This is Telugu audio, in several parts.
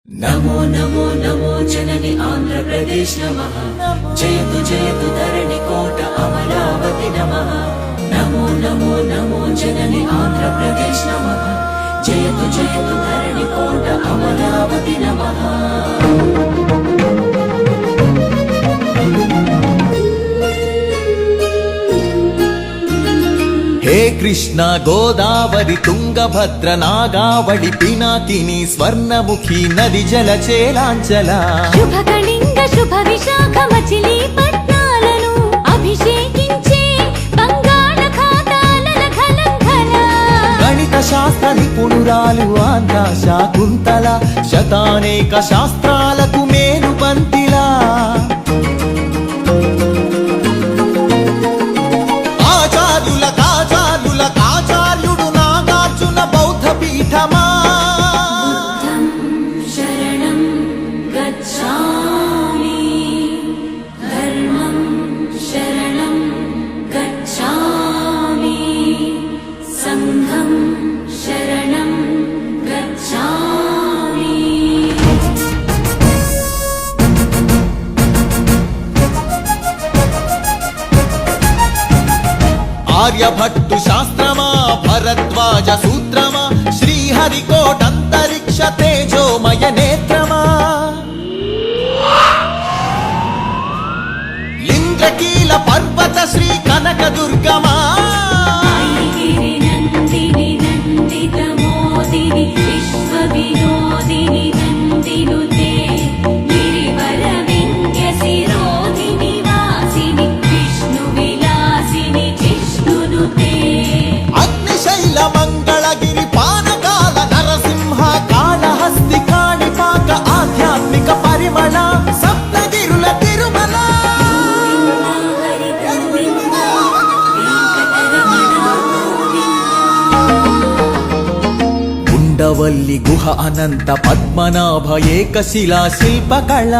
నమో నమో నమో జనని ఆంధ్రప్రదేశ్ నమః జయతు జయతు ధరణి కోట అమరావతి నమః నమో నమో నమో జనని ఆంధ్రప్రదేశ్ నమః జయతు జయతు ధరణి కోట అమరావతి నమః హే కృష్ణ గోదావరి తుంగభద్ర నాగావళి పినాకిని స్వర్ణముఖి నది జల చేలాంచల శుభ కళింగ శుభ విశాఖ మచిలీపట్నాలను అభిషేకించే బంగాళాఖాతాల ఖలంఖల గణిత శాస్త్ర నిపుణురాలు ఆంధ్ర శాకుంతల శతానేక శాస్త్రాలకు మేలు బంతిలా ఆచార్యుడు నాగార్జున బౌద్ధ పీఠమా శరణం గచ్ఛామి ధర్మం శరణం గచ్ఛామి సంఘం శరణం గచ్ఛామి ఆర్యభట్టు శాస్త్రమా భరద్వాజ సూత్రమా శ్రీహరికోటంతరిక్ష తేజోమయ నేత్రమా ఇంద్రకీల పర్వత శ్రీ కనకదుర్గమా ఐగిరి నందిని నందిత మోదిని విశ్వ వినోదిని నందినుతే గిరివర వింధ్య శిరోధిని వాసిని విష్ణు విలాసిని జిష్ణునుతే అగ్నిశైల మంగళగిరి పానకాల నరసింహ కాళహస్తి కాణిపాక ఆధ్యాత్మిక పరిమళ సప్తగిరుల తిరుమల హరి గోవింద వెంకటరమణ ఉండవల్లి గుహ అనంత పద్మనాభ ఏకశిలా శిల్పకళ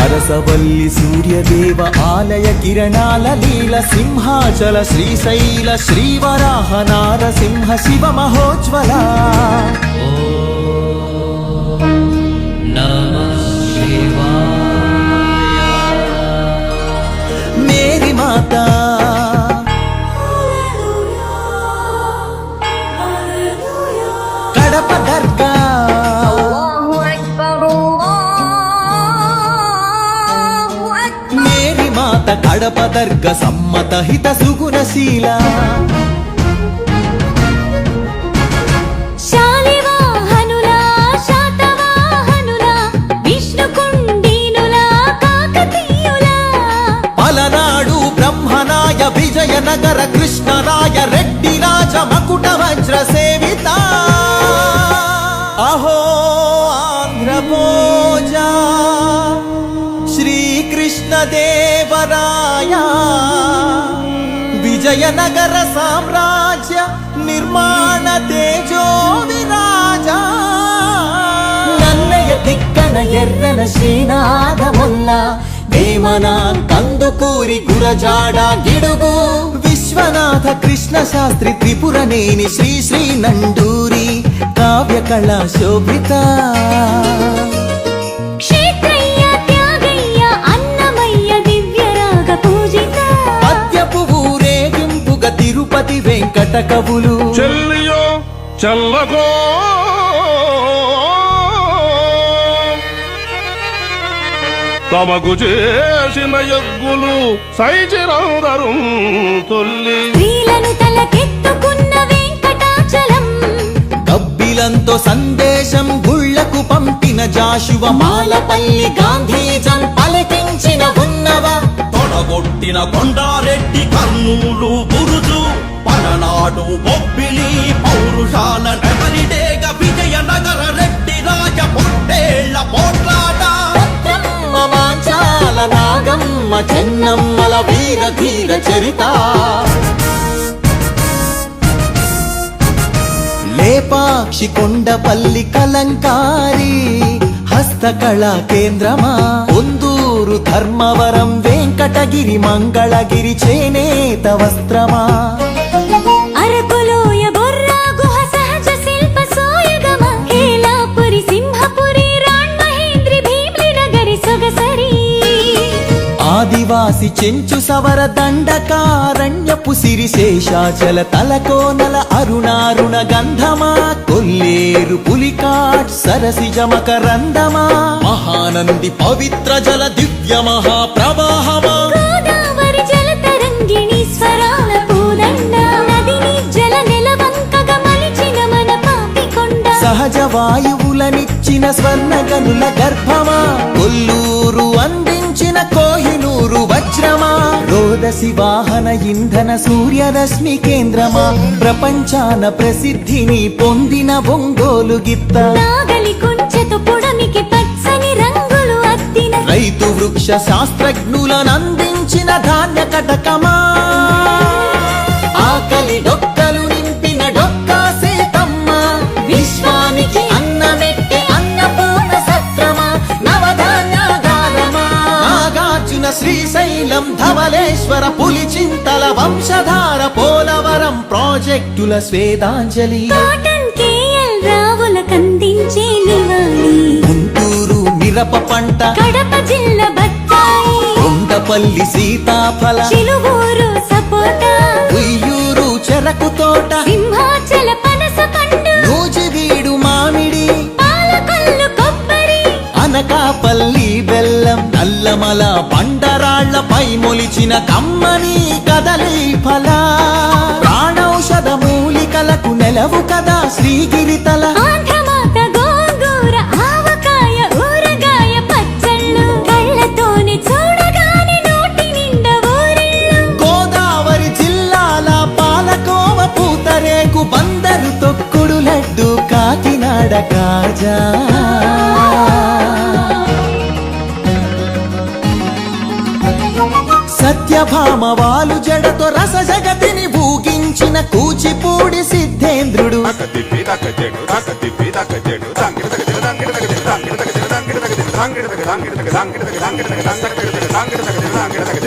అరసవల్లి సూర్యదేవ ఆలయ కిరణాల లీల సింహాచల శ్రీశైల శ్రీవరాహ నారసింహ శివ మహోజ్వల మేరీ మాతా కడప దర్గా మేరీ మాత కడప దర్గ సమ్మత హిత సుగుణశీల శాలివాహనులా శాతవాహనులా విష్ణుకుండినులా కాకతీయులా పలనాడు బ్రహ్మనాయ విజయనగర కృష్ణరాయ రెడ్డి రాజ మకుట వజ్ర సేవిత అహో ఆంధ్రభోజ శ్రీకృష్ణ దేవరాయ విజయనగర సామ్రాజ్య నిర్మాణ తేజో విరాజ నన్నయ తిక్కన ఎర్రన శ్రీనాథముల్ల వేమన కందుకూరి గురజాడ గిడుగు విశ్వనాథ కృష్ణ శాస్త్రి త్రిపురనేని శ్రీ శ్రీ నండూరి కావ్య కళా శోభిత క్షేత్రయ్య త్యాగయ్య అన్నమయ్య దివ్యరాగ పూజిత పద్యపు ఊరేగింపుగ తిరుపతి వెంకట కవులు చెల్లియో చల్లగో తమకు చేసిన యజ్ఞులు సైచిరందరు తొల్లి స్త్రీలను తలకెత్తుకున్న వెంకటాచలం కబ్బిలంతో సందేశం గుళ్లకు పంపిన జాషువ మాలపల్లి గాంధీజం పలికించిన ఉన్నవ తొడగొట్టిన కొండారెడ్డి కర్నూలు బురుజు పలనాడు బొబ్బిలి పౌరుషాల నెమలిడేగ విజయనగర రెడ్డి రాజ పొట్టేళ్ల పోట్లాట పత్రమ్మ మాంచాల నాగమ్మ చెన్నమ్మల వీర ధీర చరిత లేపాక్షి కొండపల్లి కలంకారి హస్తకళా కేంద్రమా ఉందూరు ధర్మవరం వెంకటగిరి మంగళగిరి చేనేత వస్త్రమా అరకులోయ బొర్రా గుహ సహజ శిల్ప సోయగమ హేలాపురి సింహపురి ఆదివాసి చెంచు సవర దండకారణ్యపు సిరి శేషాచల తలకోనల అరుణారుణ గంధమా కొల్లేరు పులికాట్ సరసిజ మకరందమా మహానంది పవిత్ర జల దివ్య మహాప్రవాహమా గోదావరి జల తరంగిణి స్వరాల పూదండ నదిని జల నెలవంకగా మలిచిన మన పాపికొండ సహజ వాయువులనిచ్చిన స్వర్ణ గనుల గర్భమా కొల్లూరు అందించిన కోహినూరు వజ్రమా రోదసి వాహన ఇంధన సూర్యరశ్మి కేంద్రమా ప్రపంచాన ప్రసిద్ధిని పొందిన ఒంగోలు గిత్త నాగలి కుంచెతో పుడమికి పచ్చని రంగులు అద్దిన రైతు వృక్ష శాస్త్రజ్ఞులనందించిన ధాన్య కటకమా ఆకలి డొక్కలు నింపిన డొక్కా సీతమ్మ విశ్వానికి అన్నమెట్టే అన్నపూర్ణ సత్రమా నవధాన్యాగారమా నాగార్జున శ్రీశైలం ధవలేశ్వర పులిచింతల వంశధార పోలవరం ప్రాజెక్టుల స్వేదాంజలి కాటన్ కేఎల్ రావుల కందించే నివాళి గుంటూరు మిరప పంట కడప జిల్లా బత్తాయి కొండపల్లి సీతాఫల చిలువూరు సపోటా ఉయ్యూరు చెరకు తోట సింహాచల పనస పండు నూజివీడు మామిడి పాలకొల్లు కొబ్బరి అనకాపల్లి బెల్లం నల్లమల బండరాళ్లపై మొలిచిన కమ్మని కదలి ఫల ప్రాణౌషధ మూలికలకు నెలవు కదా శ్రీగిరితల ఆంధ్రమాత గోంగూర ఆవకాయ ఊరగాయ పచ్చళ్ళు కళ్ళతోనే చూడగానే నోటి నిండా ఊరిళ్ళు గోదావరి జిల్లాల పాలకోవ పూతరేకు బందరు తొక్కుడు లడ్డు కాకినాడ కాజా సత్యభామ వాలు జడతో రస జగతిని భూగించిన కూచిపూడి సిద్ధేంద్రుడు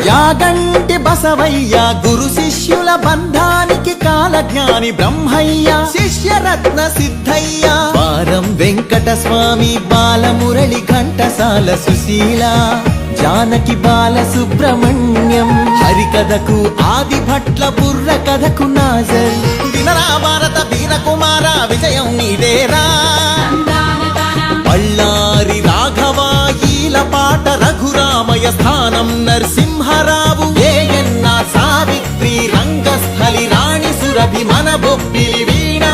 యాగంటి బసవయ్య గురు శిష్యుల బంధానికి కాలజ్ఞాని బ్రహ్మయ్య శిష్యరత్న సిద్ధయ్య వారం వెంకట స్వామి బాలమురళి ఘంటసాల సుశీల జానకి బాల సుబ్రహ్మణ్యం హరికథకు ఆది భట్ల బుర్ర కథకు నాజర్ వినరా భారత వీర కుమార విజయం నీదేరా బళ్ళారి రాఘవ ఈలపాట రఘురామయ స్థానం నరసింహరావు ఏయన్న సావిత్రి రంగస్థలి రాణి సురభి మన బొబ్బిలి వీణ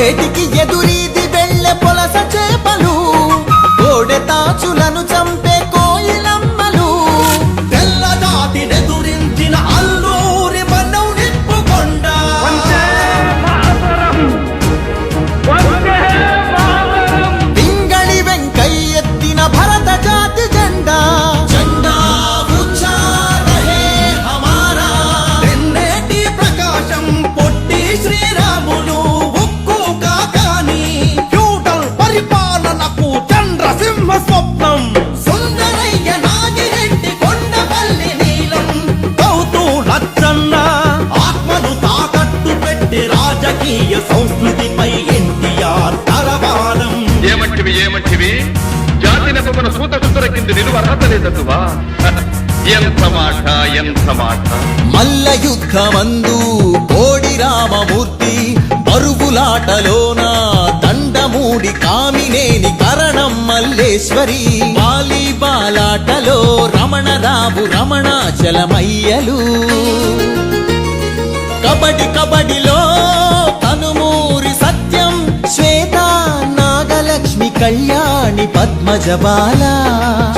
ఏటికి ఎదురీది వెళ్ళె పొలస చేపలు కోడె తాచులను చంపే కోయిలమ్మలు తెల్లదాటి నెదురించిన అల్లూరి మనం నిప్పుకొండ పింగళి వెంకయ్యెత్తిన భరత జాతి జెండా జెండా ఊంచా రహే హమారా ఎన్నేటి ప్రకాశం పొట్టి శ్రీరాములు ఉక్కు కాకాని ఫ్యూడల్ పరిపాలనకు చంద్రసింహ స్వప్నం సుందరయ్య నాగిరెడ్డి కొండపల్లి నీలం గౌతు లచ్చన్న ఆత్మను తాకట్టు పెట్టి రాజకీయ సంస్కృతిపై ఎన్టీఆర్ తరవాలం ఏమంటివి జాతి నెపమున సూత సుతర కింద నిలువ అర్హత లేదటువా ఎంత మాట మల్ల యుద్ధమందు కోడి రామమూర్తి బరువులాటలోన దండమూడి కామినేని కరణం మల్లేశ్వరి వాలీబాలాటలో రమణరావు రమణాచలమయ్యలు కబడిలో కనుమూరి సత్యం శ్వేత నాగలక్ష్మి కళ్యాణి పద్మజబాల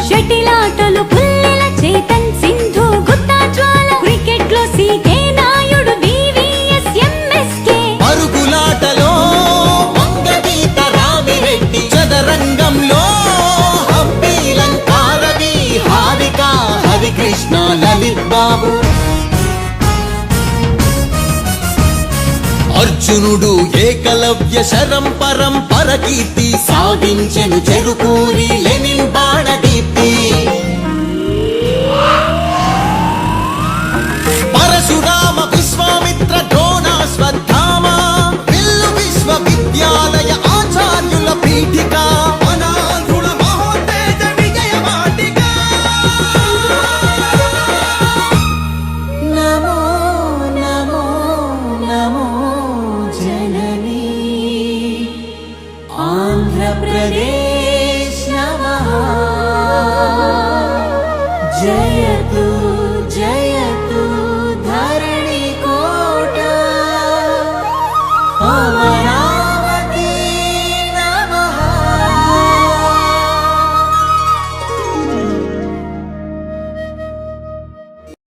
షటిలాటలు పుల్లెల చేతన్ సింధు గుత్తా జ్వాల క్రికెట్ లో సీకే నాయుడు వివిఎస్ ఎంఎస్కే పరుగులాటలో వంగగీత రామిరెడ్డి చదరంగంలో హంపీలంకారవి హారిక హరికృష్ణ లలిత్ బాబు అర్జునుడు ఏకలవ్య శరం పరంపర కీర్తి సాగించెను చెరుకూరి లెనిన్ బాణదీప్తి పరశురామ విశ్వామిత్ర ద్రోణాశ్వత్థామ విల్లు విశ్వవిద్యాలయ ఆచార్యుల పీఠిక అనాథుల మహోత్తేజ విజయ వాటిక జయతు